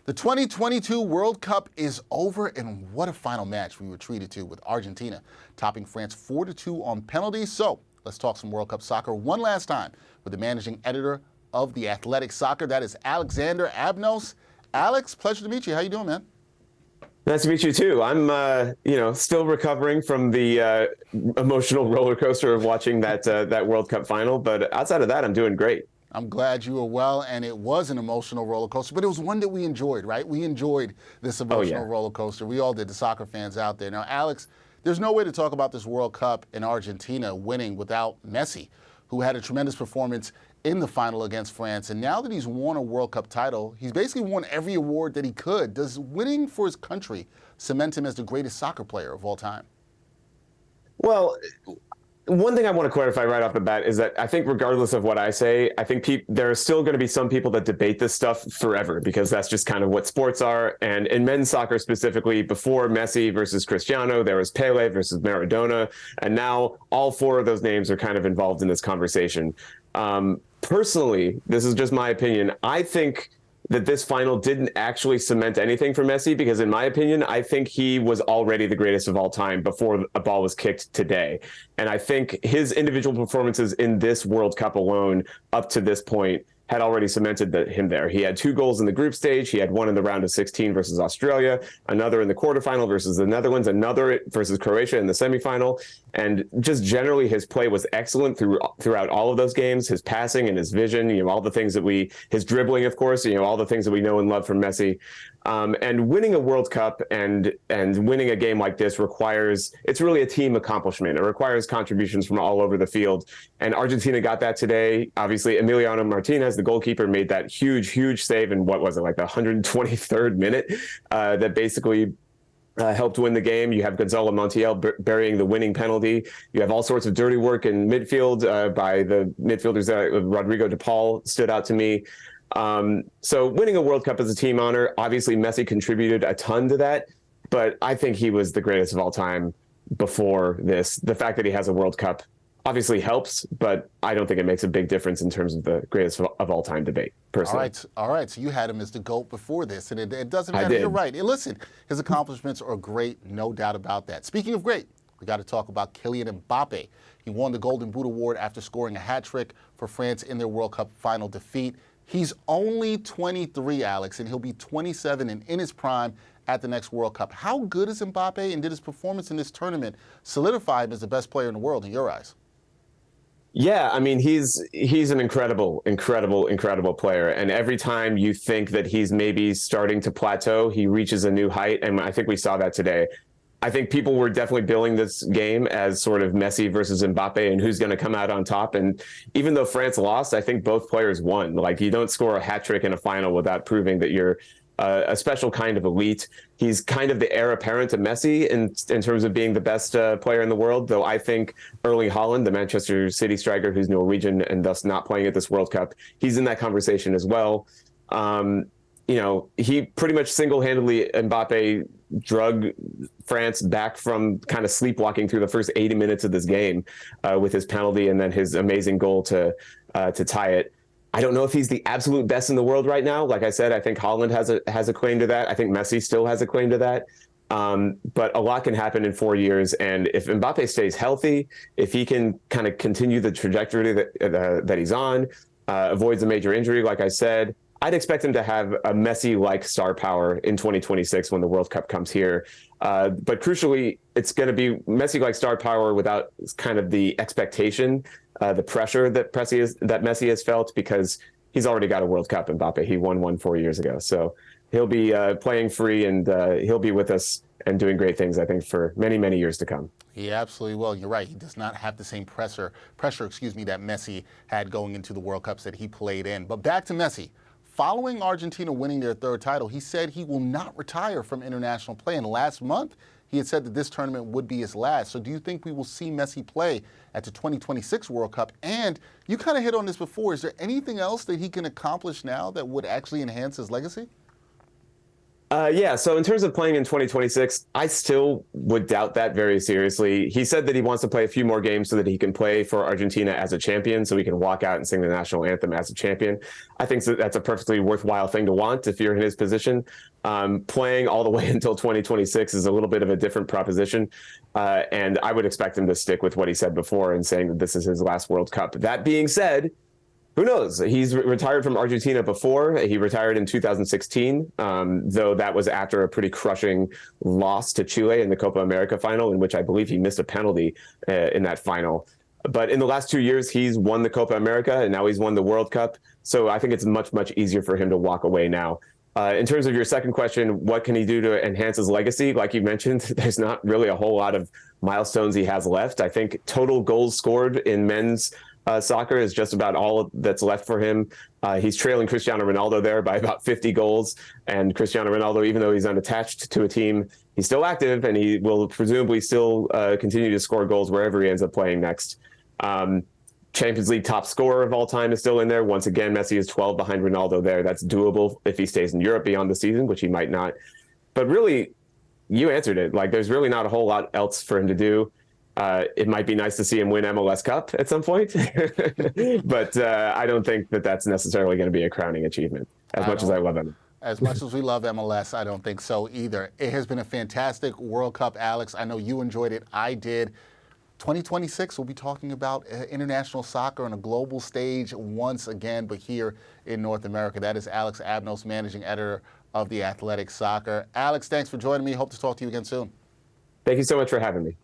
The 2022 World Cup is over, and what a final match we were treated to, with Argentina topping France 4-2 on penalties. So let's talk some World Cup soccer one last time with the managing editor of The Athletic Soccer. That is Alexander Abnos. Alex, pleasure to meet you. How you doing, man? Nice to meet you too. I'm, still recovering from the emotional roller coaster of watching that World Cup final. But outside of that, I'm doing great. I'm glad you were well, and it was an emotional roller coaster, but it was one that we enjoyed, right? We enjoyed this emotional roller coaster. We all did, the soccer fans out there. Now, Alex, there's no way to talk about this World Cup in Argentina winning without Messi, who had a tremendous performance in the final against France. And now that he's won a World Cup title, he's basically won every award that he could. Does winning for his country cement him as the greatest soccer player of all time? Well, one thing I want to clarify right off the bat is that I think regardless of what I say, I think there are still going to be some people that debate this stuff forever, because that's just kind of what sports are. And in men's soccer specifically, before Messi versus Cristiano, there was Pele versus Maradona. And now all four of those names are kind of involved in this conversation. Personally, this is just my opinion, I think that this final didn't actually cement anything for Messi, because in my opinion, I think he was already the greatest of all time before a ball was kicked today. And I think his individual performances in this World Cup alone up to this point had already cemented him there. He had 2 goals in the group stage. He had one in the round of 16 versus Australia, another in the quarterfinal versus the Netherlands, another versus Croatia in the semifinal. And just generally, his play was excellent throughout all of those games. His passing and his vision, all the things that his dribbling, of course, all the things that we know and love from Messi. And winning a World Cup and winning a game like this it's really a team accomplishment. It requires contributions from all over the field. And Argentina got that today. Obviously, Emiliano Martinez, the goalkeeper, made that huge save in, what was it, like the 123rd minute, that basically helped win the game. You have Gonzalo Montiel burying the winning penalty. You have all sorts of dirty work in midfield by the midfielders. Rodrigo de Paul stood out to me. So winning a World Cup is a team honor. Obviously, Messi contributed a ton to that, but I think he was the greatest of all time before this. The fact that he has a World Cup obviously helps, but I don't think it makes a big difference in terms of the greatest of all time debate, personally. All right. So you had him as the GOAT before this, and it doesn't matter. You're right. And listen, his accomplishments are great, no doubt about that. Speaking of great, we got to talk about Kylian Mbappe. He won the Golden Boot Award after scoring a hat trick for France in their World Cup final defeat. He's only 23, Alex, and he'll be 27 and in his prime at the next World Cup. How good is Mbappe, and did his performance in this tournament solidify him as the best player in the world in your eyes? Yeah, I mean, he's an incredible player. And every time you think that he's maybe starting to plateau, he reaches a new height. And I think we saw that today. I think people were definitely billing this game as sort of Messi versus Mbappe and who's going to come out on top. And even though France lost, I think both players won. Like, you don't score a hat trick in a final without proving that you're a special kind of elite. He's kind of the heir apparent to Messi in terms of being the best player in the world, though I think Erling Haaland, the Manchester City striker who's Norwegian and thus not playing at this World Cup, he's in that conversation as well. He pretty much single-handedly, Mbappe drug France back from kind of sleepwalking through the first 80 minutes of this game with his penalty and then his amazing goal to tie it. I don't know if he's the absolute best in the world right now. Like I said, I think Haaland has a claim to that. I think Messi still has a claim to that. But a lot can happen in 4 years. And if Mbappe stays healthy, if he can kind of continue the trajectory that he's on, avoids a major injury, like I said, I'd expect him to have a Messi-like star power in 2026 when the World Cup comes here. But crucially, it's going to be Messi-like star power without kind of the expectation, the pressure that Messi has felt, because he's already got a World Cup, Mbappe. He won one 4 years ago. So he'll be playing free, and he'll be with us and doing great things, I think, for many, many years to come. He absolutely will. You're right. He does not have the same pressure, that Messi had going into the World Cups that he played in. But back to Messi. Following Argentina winning their 3rd title, he said he will not retire from international play. And last month, he had said that this tournament would be his last. So do you think we will see Messi play at the 2026 World Cup? And you kind of hit on this before. Is there anything else that he can accomplish now that would actually enhance his legacy? Yeah, so in terms of playing in 2026, I still would doubt that very seriously. He said that he wants to play a few more games so that he can play for Argentina as a champion, so he can walk out and sing the national anthem as a champion. I think that's a perfectly worthwhile thing to want if you're in his position. Playing all the way until 2026 is a little bit of a different proposition, and I would expect him to stick with what he said before and saying that this is his last World Cup. That being said, who knows? He's retired from Argentina before. He retired in 2016, though that was after a pretty crushing loss to Chile in the Copa America final, in which I believe he missed a penalty in that final. But in the last 2 years, he's won the Copa America, and now he's won the World Cup. So I think it's much, much easier for him to walk away now. In terms of your second question, what can he do to enhance his legacy? Like you mentioned, there's not really a whole lot of milestones he has left. I think total goals scored in men's soccer is just about all that's left for him. He's trailing Cristiano Ronaldo there by about 50 goals. And Cristiano Ronaldo, even though he's unattached to a team, he's still active, and he will presumably still continue to score goals wherever he ends up playing next. Champions League top scorer of all time is still in there. Once again, Messi is 12 behind Ronaldo there. That's doable if he stays in Europe beyond the season, which he might not. But really, you answered it. Like, there's really not a whole lot else for him to do. It might be nice to see him win MLS Cup at some point, but I don't think that that's necessarily going to be a crowning achievement, as much as I love him. As much as we love MLS, I don't think so either. It has been a fantastic World Cup, Alex. I know you enjoyed it. I did. 2026, we'll be talking about international soccer on a global stage once again, but here in North America. That is Alex Abnos, managing editor of The Athletic Soccer. Alex, thanks for joining me. Hope to talk to you again soon. Thank you so much for having me.